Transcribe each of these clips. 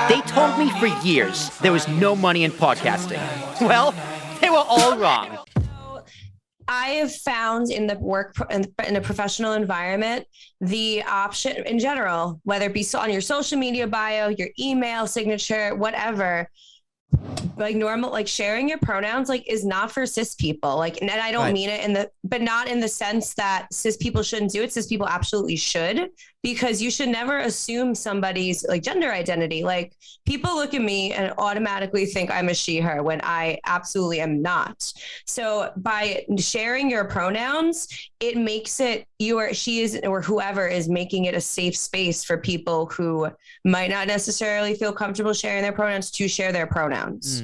They told me for years there was no money in podcasting. Well, they were all wrong. I have found in the in a professional environment, the option in general, whether it be on your social media bio, your email signature, whatever, like normal, like sharing your pronouns, like is not for cis people. Like, and I don't mean it but not in the sense that cis people shouldn't do it. Cis people absolutely should, because you should never assume somebody's like gender identity. Like people look at me and automatically think I'm a she, her, when I absolutely am not. So by sharing your pronouns, it makes it you or she is, or whoever is making it a safe space for people who might not necessarily feel comfortable sharing their pronouns to share their pronouns.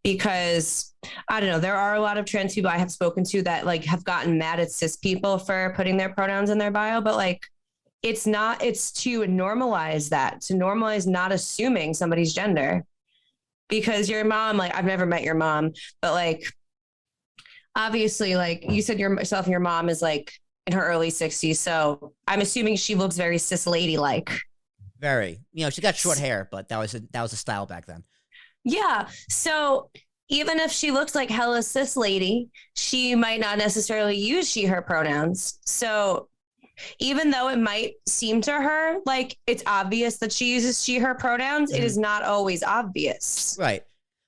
Because I don't know, there are a lot of trans people I have spoken to that like have gotten mad at cis people for putting their pronouns in their bio, but like, it's to normalize that, to normalize not assuming somebody's gender. Because your mom, like, I've never met your mom, but like, obviously, like you said yourself, your mom is like in her early 60s. So I'm assuming she looks very cis lady like. Very, she got short hair, but that was a style back then. Yeah. So even if she looks like hella cis lady, she might not necessarily use she, her pronouns. So even though it might seem to her like it's obvious that she uses she, her pronouns, it is not always obvious. Right.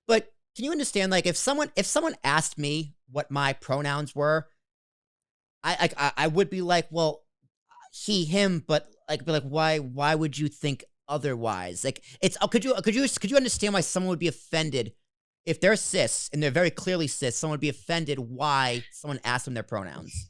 But can you understand, like, if someone asked me what my pronouns were, I would be like, well, he, him, but like, be like, why would you think otherwise? Like, it's, could you understand why someone would be offended if they're cis and they're very clearly cis? Someone would be offended why someone asked them their pronouns.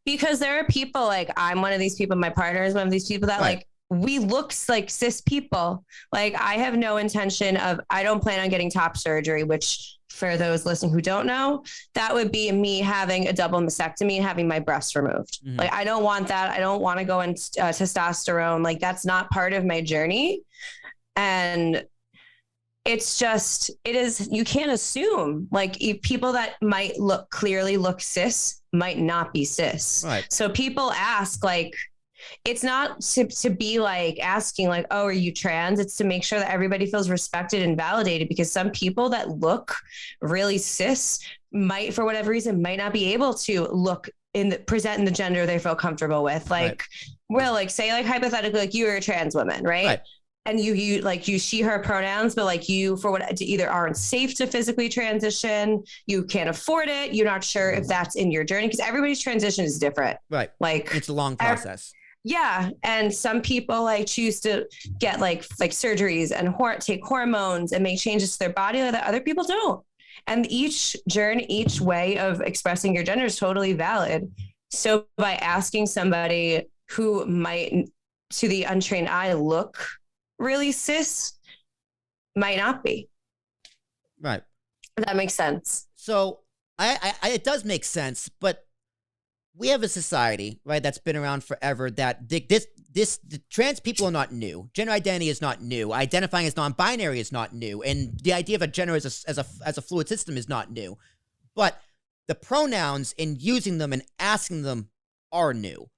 Because there are people, like I'm one of these people, my partner is one of these people that like, we look like cis people. Like I have no intention of, I don't plan on getting top surgery, which for those listening who don't know, that would be me having a double mastectomy and having my breasts removed. Like, I don't want that. I don't want to go in testosterone. Like that's not part of my journey. And it's just, you can't assume like people that might clearly look cis might not be cis. Right. So people ask, like, it's not to be like asking like, oh, are you trans? It's to make sure that everybody feels respected and validated, because some people that look really cis might, for whatever reason, might not be able to present in the gender they feel comfortable with. Like, well, like say like hypothetically, like you are a trans woman, right? And you like use she, her pronouns, but like you, for what, either aren't safe to physically transition, you can't afford it, you're not sure if that's in your journey, because everybody's transition is different. Right. Like it's a long process. Yeah. And some people like choose to get like surgeries and take hormones and make changes to their body that other people don't. And each journey, each way of expressing your gender is totally valid. So by asking somebody who might, to the untrained eye, look really cis, might not be. Right. That makes sense. So it does make sense, but we have a society, right, that's been around forever, that the trans people are not new. Gender identity is not new. Identifying as non-binary is not new. And the idea of a gender as a fluid system is not new. But the pronouns and using them and asking them are new.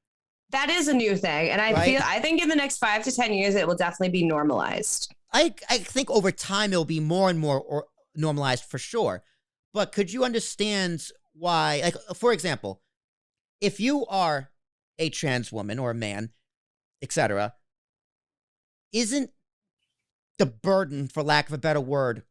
That is a new thing. And I think in the next 5 to 10 years, it will definitely be normalized. I think over time, it'll be more and more normalized for sure. But could you understand why, like, for example, if you are a trans woman or a man, etc., isn't the burden, for lack of a better word,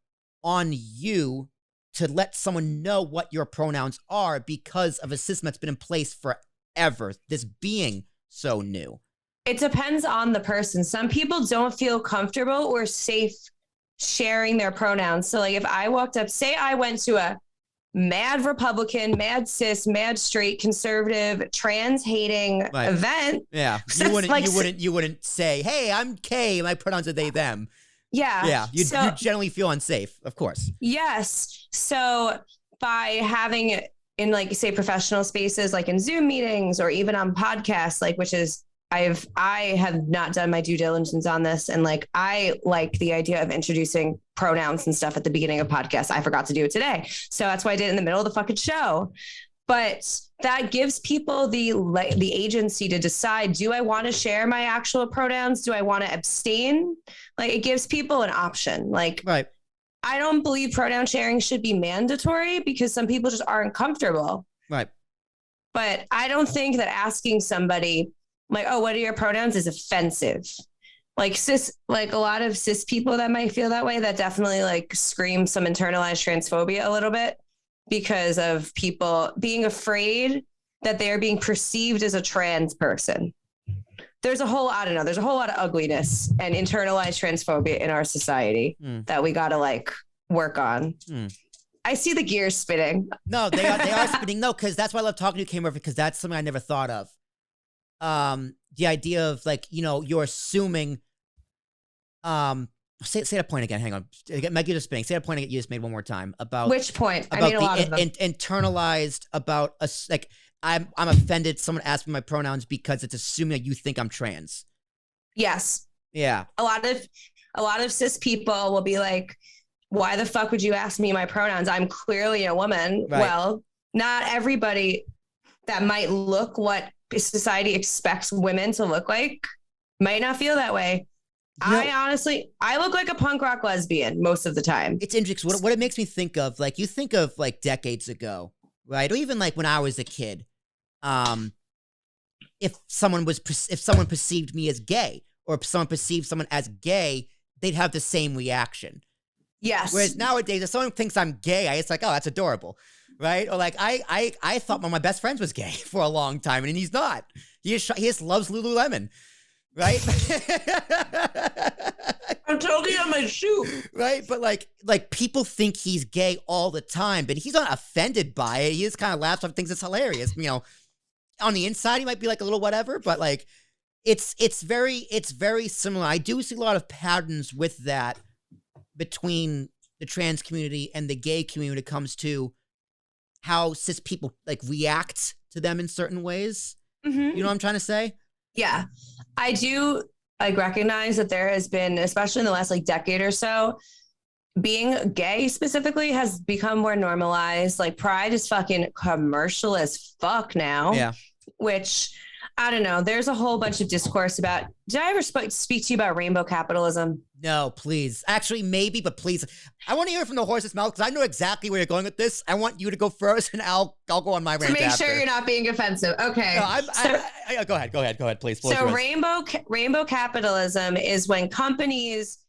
on you to let someone know what your pronouns are because of a system that's been in place forever, this being so new? It depends on the person. Some people don't feel comfortable or safe sharing their pronouns. So like if I walked up, say I went to a mad Republican, mad cis, mad straight, conservative, trans hating event. Yeah. You wouldn't say, hey, I'm Kae, my pronouns are they, them. Yeah. Yeah. You generally feel unsafe, of course. Yes. So by having it in like, say, professional spaces, like in Zoom meetings or even on podcasts, like, which is, I have not done my due diligence on this. And like, I like the idea of introducing pronouns and stuff at the beginning of podcasts. I forgot to do it today. So that's why I did it in the middle of the fucking show. But that gives people the agency to decide, do I want to share my actual pronouns? Do I want to abstain? Like, it gives people an option. Like, Right. I don't believe pronoun sharing should be mandatory because some people just aren't comfortable. Right. But I don't think that asking somebody like, oh, what are your pronouns is offensive. Like a lot of cis people that might feel that way, that definitely like scream some internalized transphobia a little bit because of people being afraid that they're being perceived as a trans person. There's a whole lot of ugliness and internalized transphobia in our society that we got to like work on. I see the gears spinning. No, they are spinning. No, because that's why I love talking to you, Kae, because that's something I never thought of. The idea of like, you're assuming, say that point again. Hang on. Meg, you're just spinning. Say that point again you just made one more time about which point? About I made a lot of them. Internalized about us, like I'm offended someone asked me my pronouns because it's assuming that you think I'm trans. Yes. Yeah. A lot of cis people will be like, why the fuck would you ask me my pronouns? I'm clearly a woman. Right. Well, not everybody that might look what society expects women to look like might not feel that way. I look like a punk rock lesbian most of the time. It's interesting. What it makes me think of, like, you think of like decades ago, right? Or even like when I was a kid, if someone perceived me as gay, or if someone perceived someone as gay, they'd have the same reaction. Yes. Whereas nowadays, if someone thinks I'm gay, it's like, oh, that's adorable, right? Or like, I thought one of my best friends was gay for a long time, and he's not. He just loves Lululemon, right? I'm totally on my shoe. Right? But like people think he's gay all the time, but he's not offended by it. He just kind of laughs off, thinks it's hilarious. On the inside, he might be like a little whatever, but like it's very similar. I do see a lot of patterns with that between the trans community and the gay community when it comes to how cis people like react to them in certain ways. Mm-hmm. You know what I'm trying to say? Yeah, I do. I recognize that there has been, especially in the last like decade or so, being gay specifically has become more normalized. Like pride is fucking commercial as fuck now. Yeah. Which I don't know. There's a whole bunch of discourse about. Did I ever speak to you about rainbow capitalism? No, please. Actually, maybe, but please. I want to hear it from the horse's mouth because I know exactly where you're going with this. I want you to go first, and I'll go on my rant. To make after. sure you're not being offensive. Okay. No, go ahead, please. So rainbow capitalism is when companies